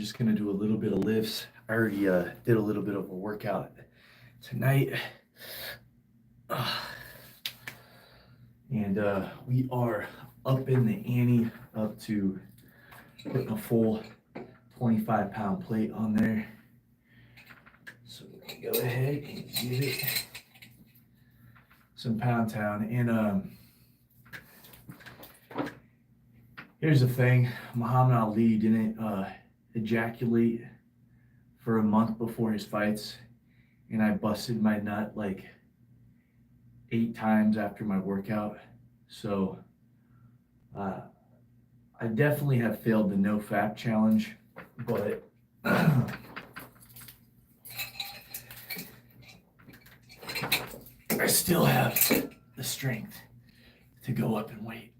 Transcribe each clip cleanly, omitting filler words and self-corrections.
just gonna do a little bit of lifts. I already did a little bit of a workout tonight. And we are up in the ante, up to putting a full 25-pound plate on there. So we're gonna go ahead and give it some pound town. And here's the thing, Muhammad Ali didn't ejaculate for a month before his fights, and I busted my nut like 8 times after my workout. So I definitely have failed the no fap challenge, but I still have the strength to go up in weight.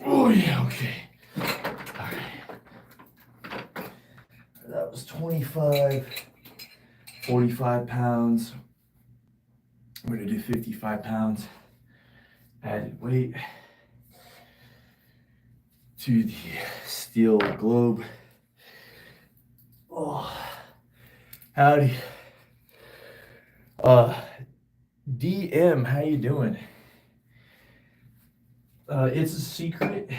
Oh yeah, okay. All right. That was 25, 45 pounds. We're gonna do 55 pounds added weight to the steel globe. Oh, howdy. DM, how you doing? It's a secret.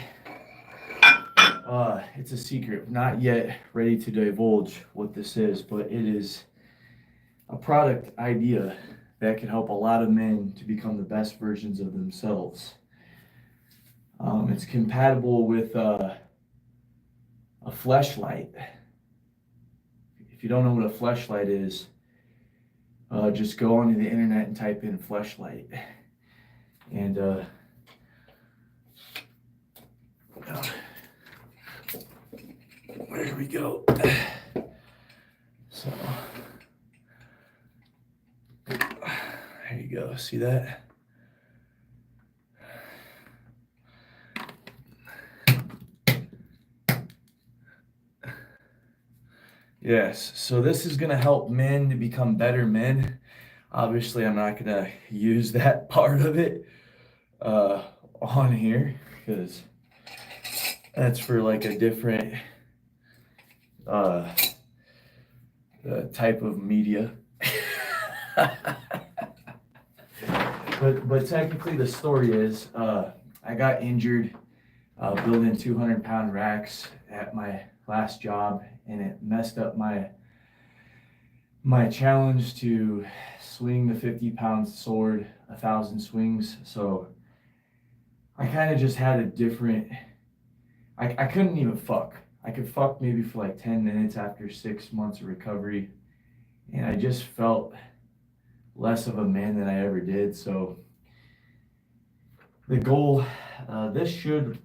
It's a secret. Not yet ready to divulge what this is, but it is a product idea that can help a lot of men to become the best versions of themselves. It's compatible with a fleshlight. If you don't know what a fleshlight is, just go onto the internet and type in fleshlight. And there we go. So there you go. See that? Yes, so this is gonna help men to become better men. Obviously, I'm not gonna use that part of it on here because that's for like a different type of media. But technically the story is I got injured building 200-pound racks at my last job, and it messed up my challenge to swing the 50-pound sword 1,000 swings. So I kind of just had a different, I couldn't even fuck. I could fuck maybe for like 10 minutes after 6 months of recovery, and I just felt less of a man than I ever did. So the goal, this should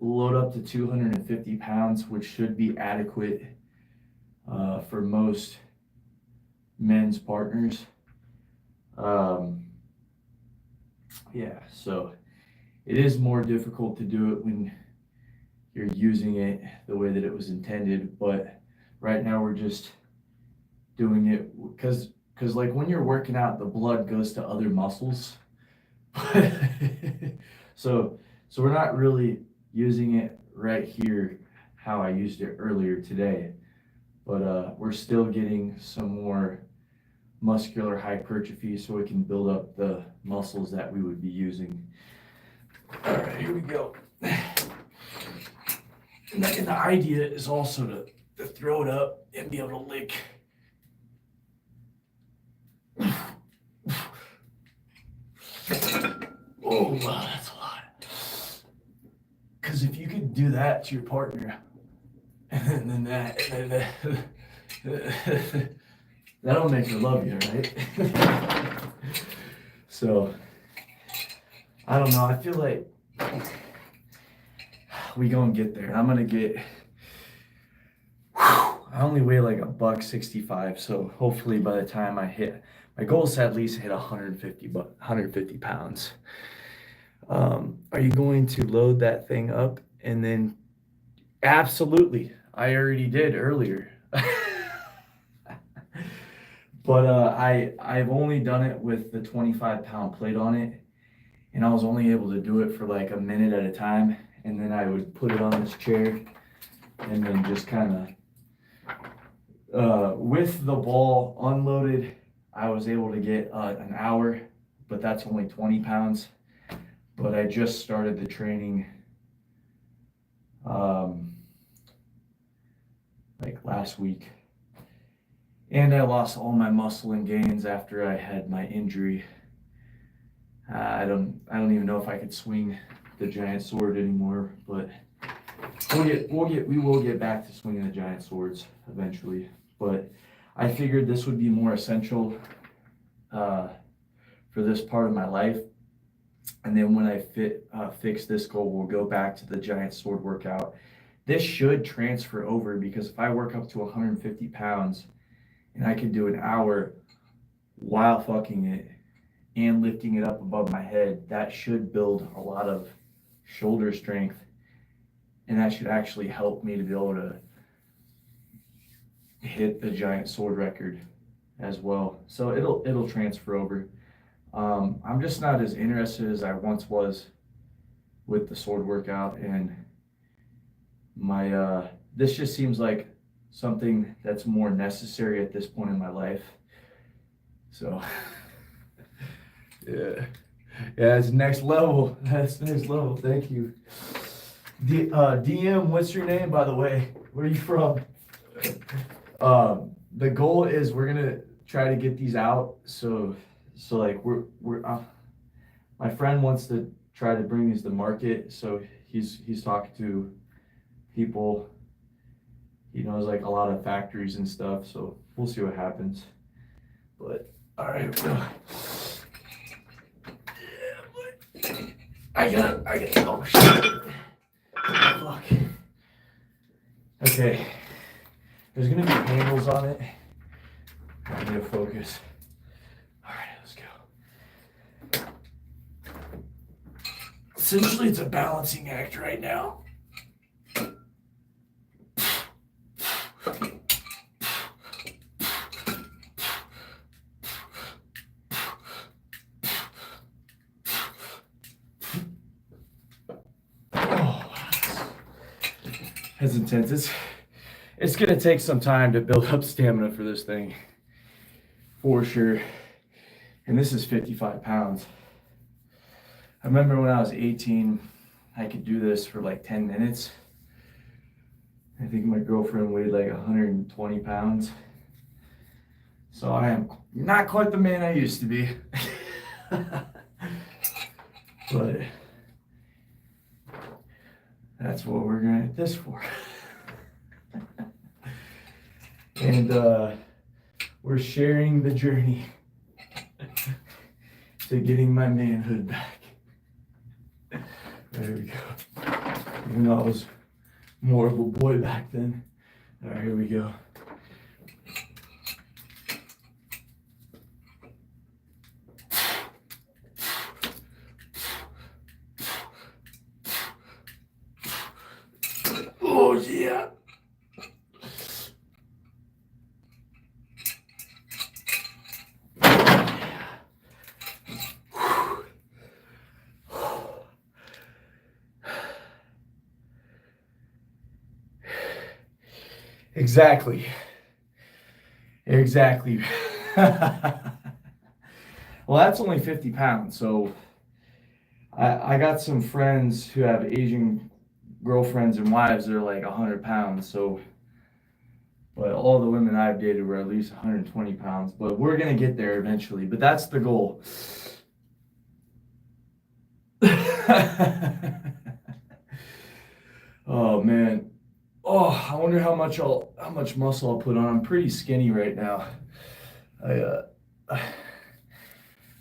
load up to 250 pounds, which should be adequate for most men's partners. Yeah, so it is more difficult to do it when you're using it the way that it was intended, but right now we're just doing it because like when you're working out, the blood goes to other muscles. so we're not really using it right here how I used it earlier today, but we're still getting some more muscular hypertrophy so we can build up the muscles that we would be using. All right, here we go. And the idea is also to throw it up and be able to lick. Oh, wow, that's a lot. Because if you could do that to your partner, and then that'll make her love you, right? So, I don't know, I feel like we gonna get there. I'm gonna get, I only weigh like a buck 65, so hopefully by the time I hit, my goal is to at least hit 150 pounds. Are you going to load that thing up and then? Absolutely. I already did earlier. But I've only done it with the 25-pound plate on it, and I was only able to do it for like a minute at a time, and then I would put it on this chair and then just kind of with the ball unloaded, I was able to get an hour, but that's only 20 pounds. But I just started the training like last week, and I lost all my muscle and gains after I had my injury. I don't even know if I could swing the giant sword anymore, but we will get back to swinging the giant swords eventually. But I figured this would be more essential for this part of my life. And then when I fix this goal, we'll go back to the giant sword workout. This should transfer over, because if I work up to 150 pounds and I can do an hour while fucking it and lifting it up above my head, that should build a lot of shoulder strength, and that should actually help me to be able to hit the giant sword record as well. So it'll transfer over. I'm just not as interested as I once was with the sword workout, and my this just seems like something that's more necessary at this point in my life. So yeah, it's next level. That's next level. Thank you. DM, what's your name, by the way? Where are you from? The goal is we're gonna try to get these out. So like we're my friend wants to try to bring these to market. So he's talking to people. He knows like a lot of factories and stuff. So we'll see what happens. But all right, I got oh shit. Fuck. Okay. There's gonna be handles on it. I need to focus. Alright, let's go. Essentially, it's a balancing act right now. That's intense. It's gonna take some time to build up stamina for this thing, for sure. And this is 55 pounds. I remember when I was 18, I could do this for like 10 minutes. I think my girlfriend weighed like 120 pounds. So I am not quite the man I used to be. But that's what we're gonna hit this for. And we're sharing the journey to getting my manhood back. There we go. Even though I was more of a boy back then. All right, here we go. Oh yeah. Exactly. Well, that's only 50 pounds. So I got some friends who have Asian girlfriends and wives that are like 100 pounds. So, but all the women I've dated were at least 120 pounds. But we're going to get there eventually. But that's the goal. Oh, man. Oh, I wonder how much muscle I'll put on. I'm pretty skinny right now.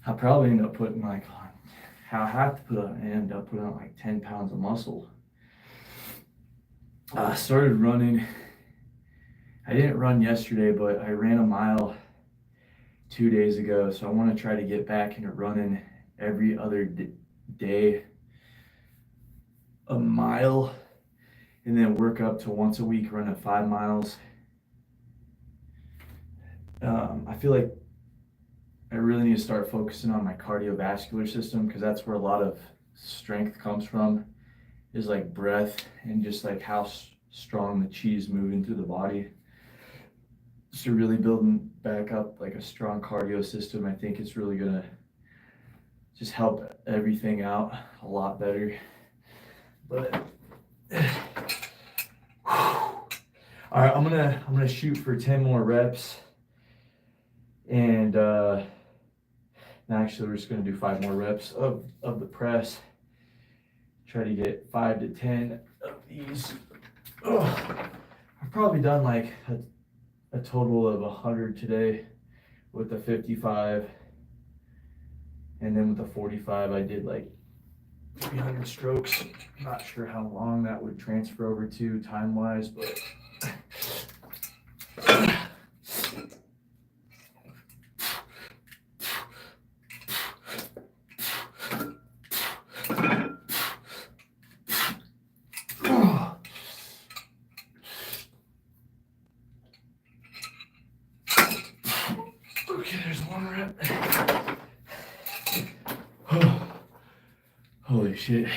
I'll probably end up putting like, I have to end up putting on like 10 pounds of muscle. I started running. I didn't run yesterday, but I ran a mile 2 days ago. So I want to try to get back into running every other day, a mile, and then work up to once a week running 5 miles. I feel like I really need to start focusing on my cardiovascular system, because that's where a lot of strength comes from, is like breath and just like how strong the chi is moving through the body. So really building back up like a strong cardio system, I think it's really gonna just help everything out a lot better. But all right, I'm gonna shoot for 10 more reps, and actually we're just gonna do 5 more reps of the press. Try to get 5 to 10 of these. I've probably done like a total of 100 today with the 55, and then with the 45 I did like 300 strokes. Not sure how long that would transfer over to time wise, but okay, there's 1 rep. Holy shit.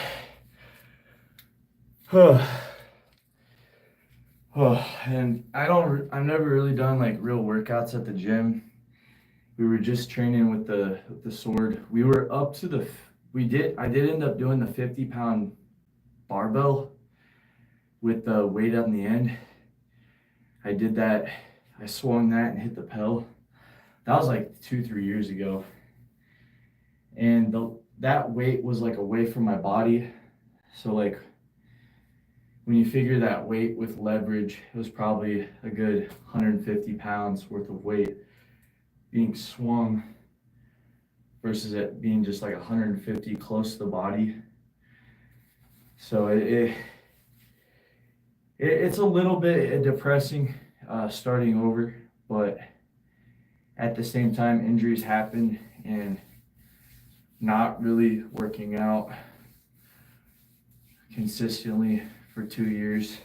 And I've never really done like real workouts at the gym. We were just training with the sword. We were up to I did end up doing the 50-pound barbell with the weight on the end. I did that. I swung that and hit the pedal. That was like 2-3 years ago. And that weight was like away from my body. So like when you figure that weight with leverage, it was probably a good 150 pounds worth of weight being swung versus it being just like 150 close to the body. So it's a little bit depressing starting over, but at the same time, injuries happen, and not really working out consistently for 2 years.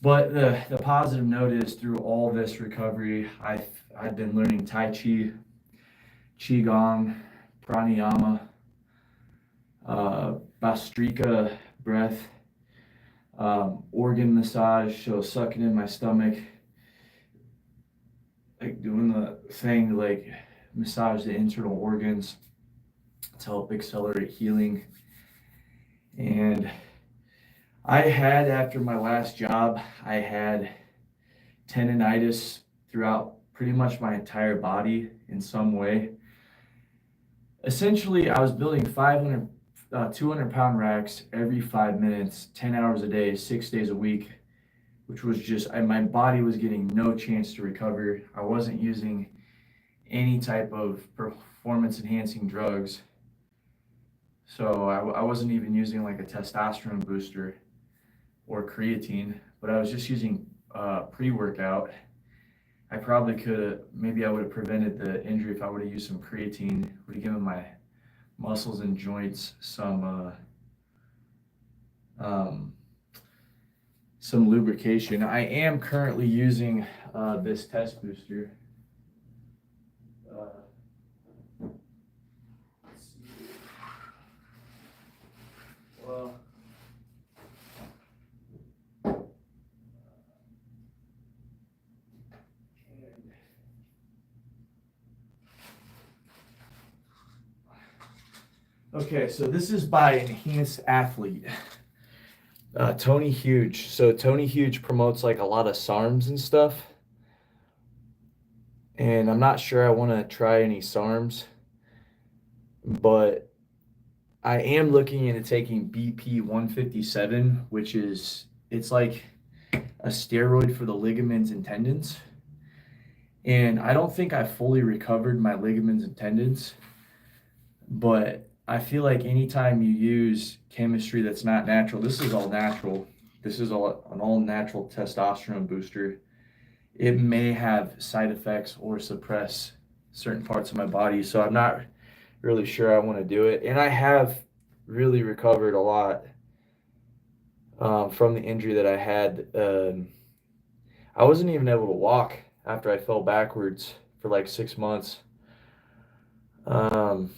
But the positive note is, through all this recovery, I've been learning Tai Chi, Qigong, Pranayama, Bastrika breath, organ massage, so sucking in my stomach, like doing the thing to like massage the internal organs to help accelerate healing. And after my last job, I had tendonitis throughout pretty much my entire body in some way. Essentially, I was building 200-pound racks every 5 minutes, 10 hours a day, 6 days a week, which was just, my body was getting no chance to recover. I wasn't using any type of performance enhancing drugs. So I wasn't even using like a testosterone booster or creatine, but I was just using pre-workout. I probably maybe I would have prevented the injury if I would have used some creatine. Would have given my muscles and joints some lubrication. I am currently using this test booster. Let's see. Well, okay, so this is by Enhanced Athlete. Tony Huge. So Tony Huge promotes like a lot of SARMs and stuff. And I'm not sure I want to try any SARMs, but I am looking into taking BP 157, which it's like a steroid for the ligaments and tendons. And I don't think I fully recovered my ligaments and tendons, but I feel like anytime you use chemistry that's not natural, this is all natural. this is an all natural testosterone booster. It may have side effects or suppress certain parts of my body, so I'm not really sure I want to do it. And I have really recovered a lot from the injury that I had. I wasn't even able to walk after I fell backwards for like 6 months. Um,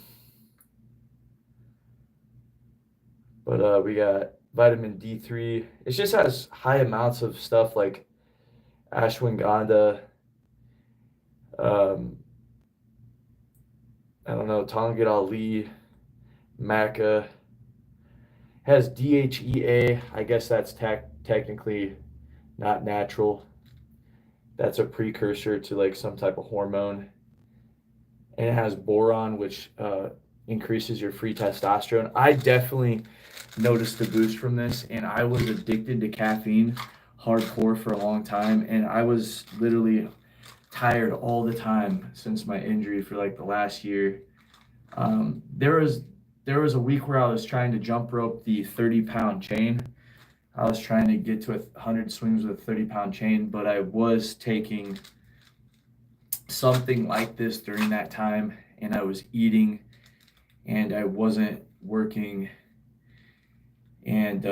but we got vitamin D3. It just has high amounts of stuff like ashwagandha, um, I don't know, Tongat Ali, maca. Has DHEA. I guess that's technically not natural. That's a precursor to like some type of hormone. And it has boron, which increases your free testosterone. I definitely noticed the boost from this, and I was addicted to caffeine hardcore for a long time, and I was literally tired all the time since my injury for like the last year. There was a week where I was trying to jump rope the 30-pound chain. I was trying to get to 100 swings with a 30-pound chain, but I was taking something like this during that time, and I was eating, and I wasn't working, and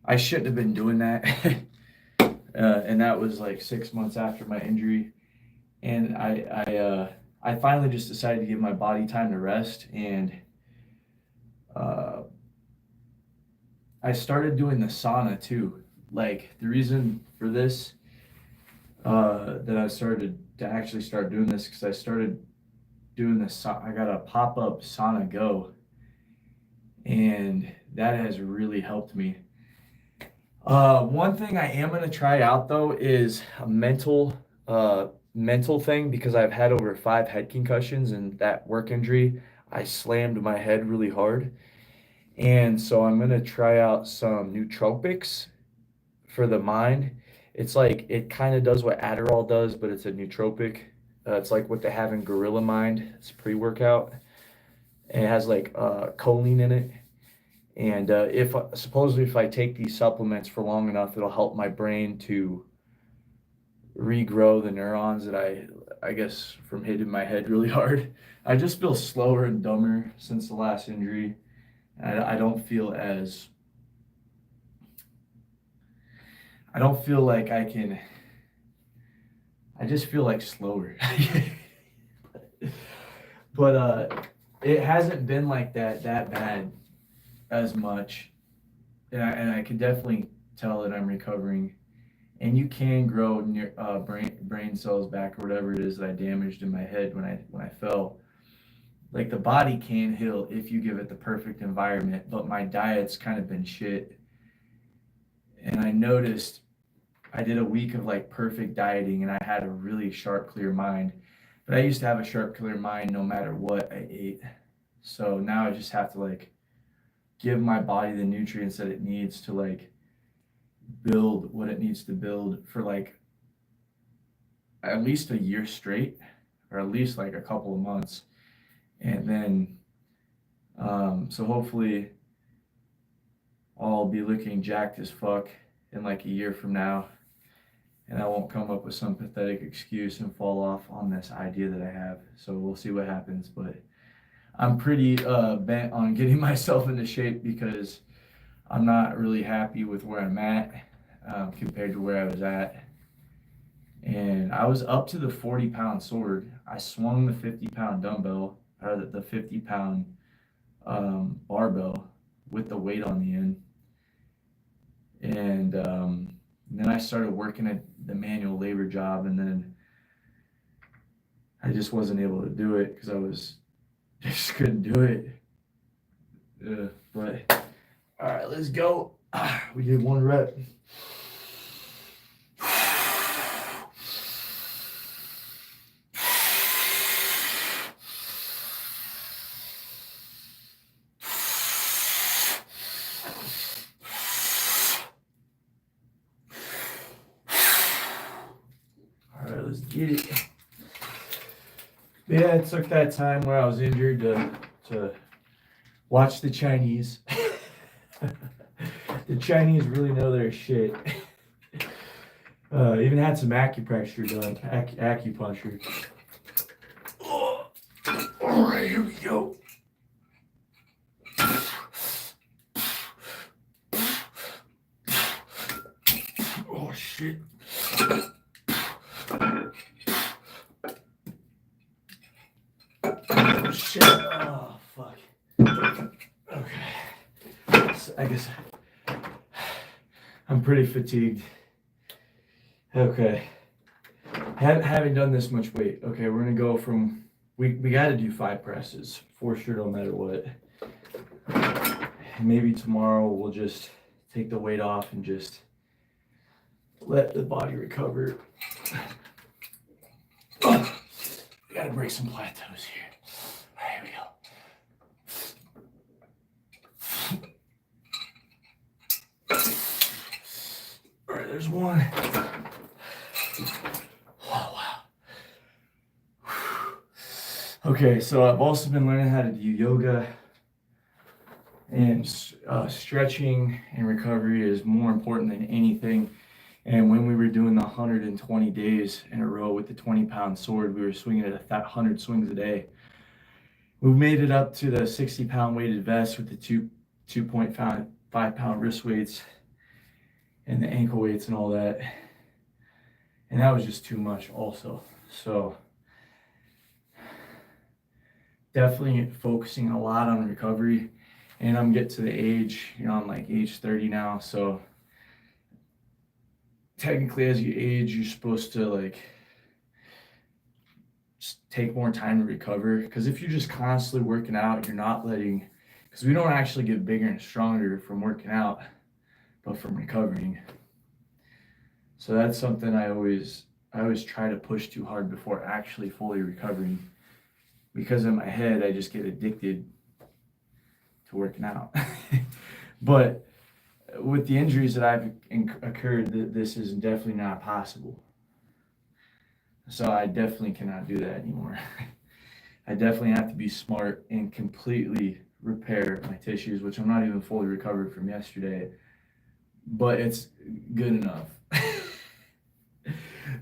I shouldn't have been doing that. And that was like 6 months after my injury, and I finally just decided to give my body time to rest, and I started doing the sauna too. Like the reason for this, that I started to actually start doing this, because I started doing this. I got a pop-up Sauna Go, and that has really helped me. One thing I am gonna try out though is a mental thing, because I've had over 5 head concussions, and that work injury, I slammed my head really hard. And so I'm gonna try out some nootropics for the mind. It's like it kind of does what Adderall does, but it's a nootropic. It's like what they have in Gorilla Mind. It's pre-workout, and it has like choline in it. And if supposedly if I take these supplements for long enough, it'll help my brain to regrow the neurons that I guess from hitting my head really hard. I just feel slower and dumber since the last injury. I don't feel as I don't feel like I can. I just feel like slower. But it hasn't been like that bad as much, and I can definitely tell that I'm recovering. And you can grow brain cells back, or whatever it is that I damaged in my head when I fell. Like the body can heal if you give it the perfect environment, but my diet's kind of been shit. And I noticed I did a week of like perfect dieting, and I had a really sharp, clear mind. But I used to have a sharp, clear mind no matter what I ate. So now I just have to like give my body the nutrients that it needs to like build what it needs to build for like at least a year straight, or at least like a couple of months. And then, so hopefully I'll be looking jacked as fuck in like a year from now, and I won't come up with some pathetic excuse and fall off on this idea that I have. So we'll see what happens, but I'm pretty bent on getting myself into shape, because I'm not really happy with where I'm at compared to where I was at. And I was up to the 40-pound sword. I swung the 50-pound dumbbell, or the 50-pound barbell with the weight on the end. And then I started working at the manual labor job, and then I just wasn't able to do it because just couldn't do it. But all right, let's go. We did 1 rep. All right, let's get it. Yeah, it took that time where I was injured to watch the Chinese. The Chinese really know their shit. Even had some acupressure done, acupuncture. Oh, all right, here we go. Oh shit. Oh shit. Oh fuck. Okay. So I guess I'm pretty fatigued. Okay. Having done this much weight, okay, we're gonna go from, we got to do 5 presses for sure, no matter what. Maybe tomorrow we'll just take the weight off and just let the body recover. Oh, we got to break some plateaus here. All right, here we go. All right, there's one. Oh, wow. Okay, so I've also been learning how to do yoga, and stretching and recovery is more important than anything. And when we were doing the 120 days in a row with the 20-pound sword, we were swinging at 100 swings a day. We've made it up to the 60-pound weighted vest with the 2.5 pound wrist weights and the ankle weights and all that. And that was just too much also. So definitely focusing a lot on recovery. And I'm getting to the age, I'm like age 30 now. So technically as you age, you're supposed to like just take more time to recover. Because if you're just constantly working out, you're not letting, because we don't actually get bigger and stronger from working out, but from recovering. So that's something I always try to push too hard before actually fully recovering, because in my head I just get addicted to working out. But with the injuries that I've occurred, this is definitely not possible. So I definitely cannot do that anymore. I definitely have to be smart and completely repair my tissues, which I'm not even fully recovered from yesterday, but it's good enough.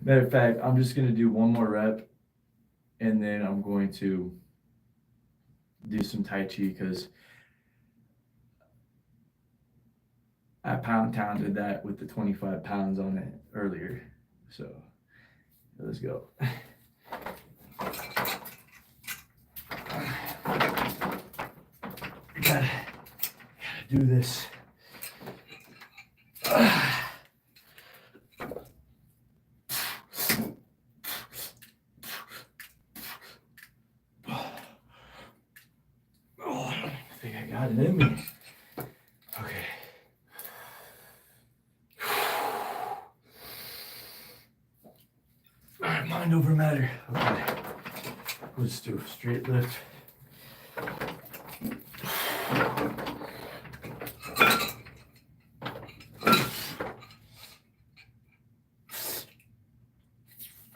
Matter of fact, I'm just going to do one more rep, and then I'm going to do some Tai Chi, because I pounded that with the 25 pounds on it earlier. So let's go. Gotta do this. Oh, I don't think I got it in me. Okay. All right, mind over matter. Okay. Let's do a straight lift.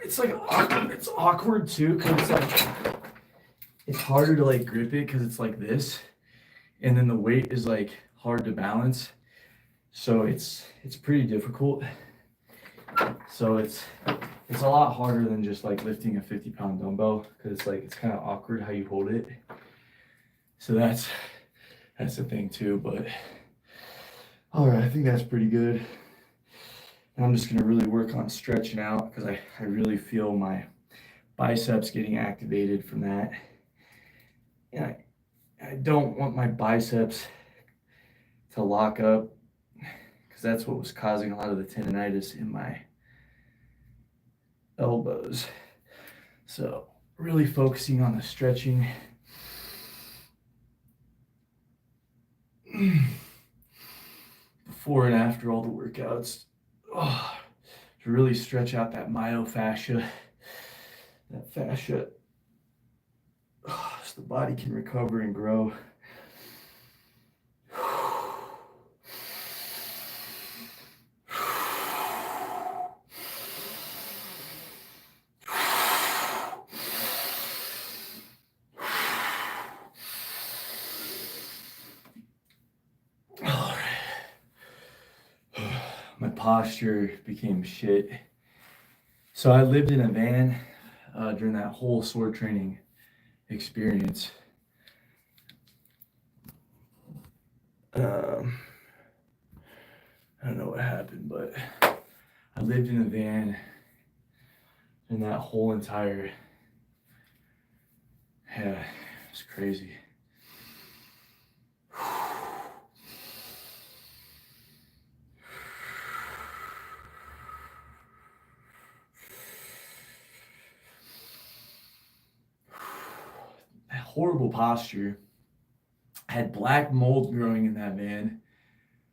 It's like awkward. It's awkward too, because it's like, it's harder to like grip it because it's like this, and then the weight is like hard to balance. So it's pretty difficult. So it's a lot harder than just like lifting a 50-pound dumbbell, because it's like, it's kind of awkward how you hold it. So that's the thing too. But all right, I think that's pretty good. And I'm just gonna really work on stretching out, because I really feel my biceps getting activated from that. And I don't want my biceps to lock up, because that's what was causing a lot of the tendonitis in my elbows. So really focusing on the stretching. Before and after all the workouts, to really stretch out that myofascia, that fascia, so the body can recover and grow. posture became shit. So I lived in a van during that whole sword training experience. I don't know what happened, but I lived in a van in that whole entire, yeah, it's crazy. Horrible posture. I had black mold growing in that van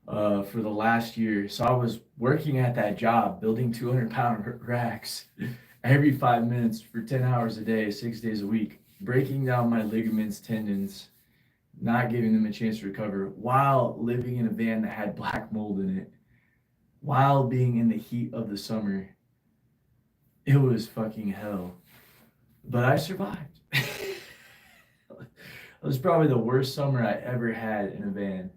for the last year. So I was working at that job, building 200-pound racks every 5 minutes for 10 hours a day, 6 days a week, breaking down my ligaments, tendons, not giving them a chance to recover while living in a van that had black mold in it, while being in the heat of the summer. It was fucking hell. But I survived. It was probably the worst summer I ever had in a van.